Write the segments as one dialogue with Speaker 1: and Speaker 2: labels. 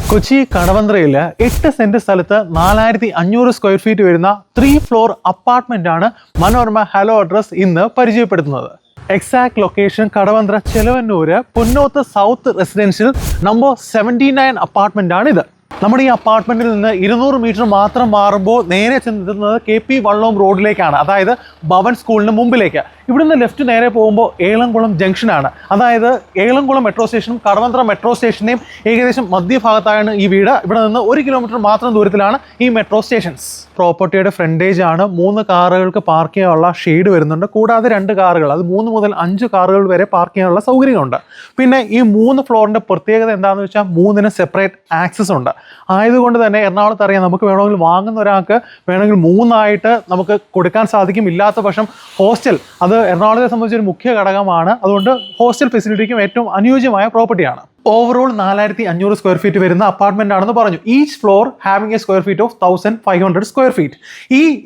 Speaker 1: Kochi കടവന്ത്രയിൽ 8 saint സ്ഥലത്ത് 4500 square feet വരുന്ന 3 floor apartment ആണ് മനോരമ ഹലോ അഡ്രസ് ഇന്ന് പരിചയപ്പെടുത്തുന്നത്. Exact location Kadavanthra Chelavannur Punnoth south residential number 79 apartment ആണ് ഇത്. നമ്മുടെ ഈ അപ്പാർട്ട്മെന്റിൽ നിന്ന് 200 മീറ്റർ മാത്രം മാറുമ്പോൾ നേരെ ചെന്നെത്തുന്നത് KP വള്ളോം റോഡിലേക്കാണ്, അതായത് ഭവൻ സ്കൂളിന് മുമ്പിലേക്ക്. ഇവിടുന്ന് ലെഫ്റ്റ് നേരെ പോകുമ്പോൾ ഏളംകുളം ജംഗ്ഷനാണ്, അതായത് ഏളംകുളം മെട്രോ സ്റ്റേഷനും കടവന്ത്ര മെട്രോ സ്റ്റേഷനെയും ഏകദേശം മധ്യഭാഗത്താണ് ഈ വീട്. ഇവിടെ നിന്ന് 1 കിലോമീറ്റർ മാത്രം ദൂരത്തിലാണ് ഈ മെട്രോ സ്റ്റേഷൻസ്. പ്രോപ്പർട്ടിയുടെ ഫ്രണ്ടേജ് ആണ്. 3 കാറുകൾക്ക് പാർക്ക് ചെയ്യാനുള്ള ഷെയ്ഡ് വരുന്നുണ്ട്, കൂടാതെ 2 കാറുകൾ, അത് 3 മുതൽ 5 കാറുകൾ വരെ പാർക്ക് ചെയ്യാനുള്ള സൗകര്യമുണ്ട്. പിന്നെ ഈ 3 ഫ്ലോറിന്റെ പ്രത്യേകത എന്താണെന്ന് വെച്ചാൽ 3 സെപ്പറേറ്റ് ആക്സസ് ഉണ്ട്. ആയതുകൊണ്ട് തന്നെ എറണാകുളത്ത് അറിയാം, നമുക്ക് വേണമെങ്കിൽ വാങ്ങുന്ന ഒരാൾക്ക് വേണമെങ്കിൽ 3 നമുക്ക് കൊടുക്കാൻ സാധിക്കും. ഇല്ലാത്ത പക്ഷം ഹോസ്റ്റൽ, അത് എറണാകുളത്തെ സംബന്ധിച്ച് ഒരു മുഖ്യ ഘടകമാണ്. അതുകൊണ്ട് ഹോസ്റ്റൽ ഫെസിലിറ്റിക്കും ഏറ്റവും അനുയോജ്യമായ പ്രോപ്പർട്ടിയാണ്. ഓവറോൾ 4500 സ്ക്വയർ ഫീറ്റ് വരുന്ന അപ്പാർട്ട്മെന്റ് ആണെന്ന് പറഞ്ഞു. Each floor having A square feet of 1500 square feet.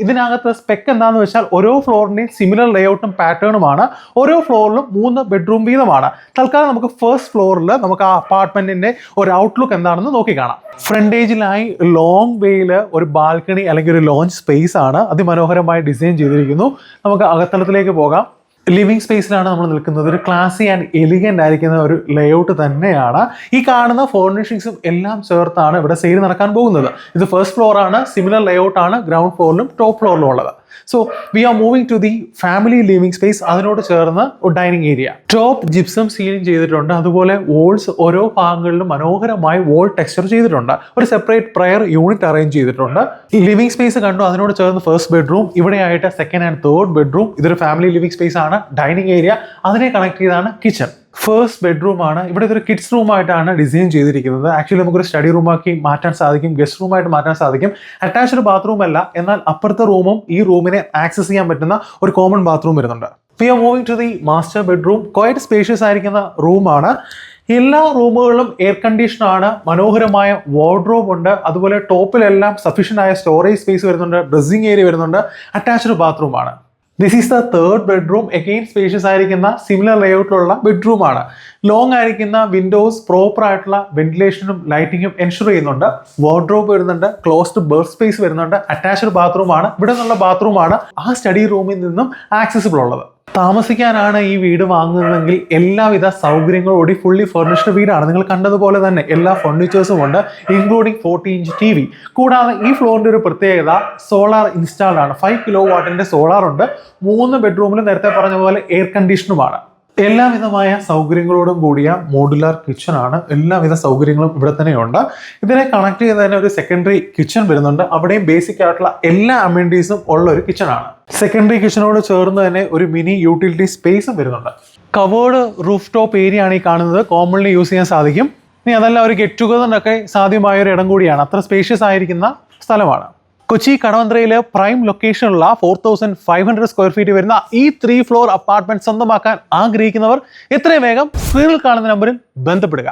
Speaker 1: ഇതിനകത്ത് സ്പെക്ക് എന്താണെന്ന് വെച്ചാൽ ഓരോ ഫ്ലോറിന്റെയും സിമിലർ ലേഔട്ടും പാറ്റേണുമാണ്. ഓരോ ഫ്ലോറിലും 3 ബെഡ്റൂം വീതമാണ്. തൽക്കാലം നമുക്ക് ഫസ്റ്റ് ഫ്ലോറിൽ നമുക്ക് ആ അപ്പാർട്ട്മെന്റിന്റെ ഒരു ഔട്ട്ലുക്ക് എന്താണെന്ന് നോക്കി കാണാം. ഫ്രണ്ടേജിലായി ലോങ് വേയിൽ ഒരു ബാൽക്കണി അല്ലെങ്കിൽ ഒരു ലോഞ്ച് സ്പേസ് ആണ് അതിമനോഹരമായി ഡിസൈൻ ചെയ്തിരിക്കുന്നു. നമുക്ക് അകത്തളത്തിലേക്ക് പോകാം. ലിവിംഗ് സ്പേസിലാണ് നമ്മൾ നിൽക്കുന്നത്. ഒരു ക്ലാസി ആൻഡ് എലിഗൻ്റ് ആയിരിക്കുന്ന ഒരു ലേഔട്ട് തന്നെയാണ്. ഈ കാണുന്ന ഫർണിഷിങ്സും എല്ലാം ചേർത്താണ് ഇവിടെ സെയിൽ നടക്കാൻ പോകുന്നത്. ഇത് ഫസ്റ്റ് ഫ്ലോർ ആണ്. സിമിലർ ലേഔട്ട് ആണ് ഗ്രൗണ്ട് ഫ്ലോറിലും ടോപ്പ് ഫ്ലോറിലും ഉള്ളത്. So we are moving to the family living space. അതിനോട് ചേർന്ന് ഒരു dining area. Top gypsum ceiling ചെയ്തിട്ടുണ്ട്. അതുപോലെ വോൾസ് ഓരോ ഭാഗങ്ങളിലും മനോഹരമായി വോൾ ടെക്സ്ചർ ചെയ്തിട്ടുണ്ട്. ഒരു സെപ്പറേറ്റ് പ്രയർ യൂണിറ്റ് അറേഞ്ച് ചെയ്തിട്ടുണ്ട്. ലിവിംഗ് സ്പേസ് കണ്ടു. അതിനോട് ചേർന്ന് ഫസ്റ്റ് ബെഡ്റൂം, ഇവിടെയായിട്ട് സെക്കൻഡ് ആൻഡ് തേർഡ് ബെഡ്റൂം. ഇതൊരു ഫാമിലി ലിവിംഗ് സ്പേസ് ആണ്. ഡൈനിങ് ഏരിയ, അതിനെ കണക്ട് ചെയ്താണ് കിച്ചൺ. ഫസ്റ്റ് ബെഡ്റൂം ആണ്. ഇവിടെ ഇതൊരു കിഡ്സ് റൂം ആയിട്ടാണ് ഡിസൈൻ ചെയ്തിരിക്കുന്നത്. ആക്ച്വലി നമുക്കൊരു സ്റ്റഡി റൂമാക്കി മാറ്റാൻ സാധിക്കും, ഗസ്റ്റ് റൂമായിട്ട് മാറ്റാൻ സാധിക്കും. അറ്റാച്ച്ഡ് ബാത്റൂം അല്ല, എന്നാൽ അപ്പുറത്തെ റൂമും ഈ റൂമിനെ ആക്സസ് ചെയ്യാൻ പറ്റുന്ന ഒരു കോമൺ ബാത്റൂം വരുന്നുണ്ട്. We are moving to the master bedroom. Quite spacious ആയിരിക്കുന്ന റൂമാണ്. എല്ലാ റൂമുകളിലും എയർ കണ്ടീഷൻ ആണ്. മനോഹരമായ വാർഡ്രോബ് ഉണ്ട്. അതുപോലെ ടോപ്പിലെല്ലാം സഫീഷ്യൻ്റ് ആയ സ്റ്റോറേജ് സ്പേസ് വരുന്നുണ്ട്. ഡ്രസ്സിംഗ് ഏരിയ വരുന്നുണ്ട്. അറ്റാച്ച്ഡ് ബാത്റൂം ആണ്. This is the third bedroom. Again spacious ആയിരിക്കുന്ന സിമിലർ ലേഔട്ടിലുള്ള ബെഡ്റൂം ആണ്. ലോങ് ആയിരിക്കുന്ന വിൻഡോസ് പ്രോപ്പർ ആയിട്ടുള്ള വെന്റിലേഷനും ലൈറ്റിങ്ങും എൻഷുർ ചെയ്യുന്നുണ്ട്. വാർഡ്രോബ് വരുന്നുണ്ട്. ക്ലോസ്ഡ് ബർത്ത് സ്പേസ് വരുന്നുണ്ട്. അറ്റാച്ച്ഡ് ബാത്റൂം ആണ്. ഇവിടെ നിന്നുള്ള ബാത്റൂം ആണ് ആ സ്റ്റഡി റൂമിൽ നിന്നും ആക്സസിബിൾ ഉള്ളത്. താമസിക്കാനാണ് ഈ വീട് വാങ്ങുന്നതെങ്കിൽ എല്ലാവിധ സൗകര്യങ്ങളോടെ ഫുള്ളി ഫർണിഷ്ഡ് വീടാണ്. നിങ്ങൾ കണ്ടതുപോലെ തന്നെ എല്ലാ ഫർണിച്ചേഴ്സും ഉണ്ട്, ഇൻക്ലൂഡിംഗ് 40-inch TV. കൂടാതെ ഈ ഫ്ലോറിന്റെ ഒരു പ്രത്യേകത സോളാർ ഇൻസ്റ്റാൾഡ് ആണ്. 5 കിലോവാട്ടിന്റെ സോളാർ ഉണ്ട്. 3 ബെഡ്റൂമിലും നേരത്തെ പറഞ്ഞ പോലെ എയർ കണ്ടീഷനുമാണ്. എല്ലാവിധമായ സൗകര്യങ്ങളോടും കൂടിയ മോഡുലാർ കിച്ചൺ ആണ്. എല്ലാവിധ സൗകര്യങ്ങളും ഇവിടെ തന്നെയുണ്ട്. ഇതിനെ കണക്ട് ചെയ്ത് തന്നെ ഒരു സെക്കൻഡറി കിച്ചൺ വരുന്നുണ്ട്. അവിടെയും ബേസിക് ആയിട്ടുള്ള എല്ലാ അമ്യൂണിറ്റീസും ഉള്ള ഒരു കിച്ചൺ ആണ്. സെക്കൻഡറി കിച്ചണോട് ചേർന്ന് തന്നെ ഒരു മിനി യൂട്ടിലിറ്റി സ്പേസും വരുന്നുണ്ട്. കവേർഡ് റൂഫ് ടോപ്പ് ഏരിയ ആണ് ഈ കാണുന്നത്. കോമൺലി യൂസ് ചെയ്യാൻ സാധിക്കും. ഇനി അതല്ല, ഒരു ഗെറ്റ് ടുഗദറിനൊക്കെ സാധ്യമായ ഒരു ഇടം കൂടിയാണ്. അത്ര സ്പേഷ്യസ് ആയിരിക്കുന്ന സ്ഥലമാണ്. കൊച്ചി കടവന്ത്രയിലെ പ്രൈം ലൊക്കേഷനുള്ള 4500 സ്ക്വയർ ഫീറ്റ് വരുന്ന ഈ 3 ഫ്ലോർ അപ്പാർട്ട്മെന്റ് സ്വന്തമാക്കാൻ ആഗ്രഹിക്കുന്നവർ എത്രയും വേഗം സ്ക്രീനിൽ കാണുന്ന നമ്പറിൽ ബന്ധപ്പെടുക.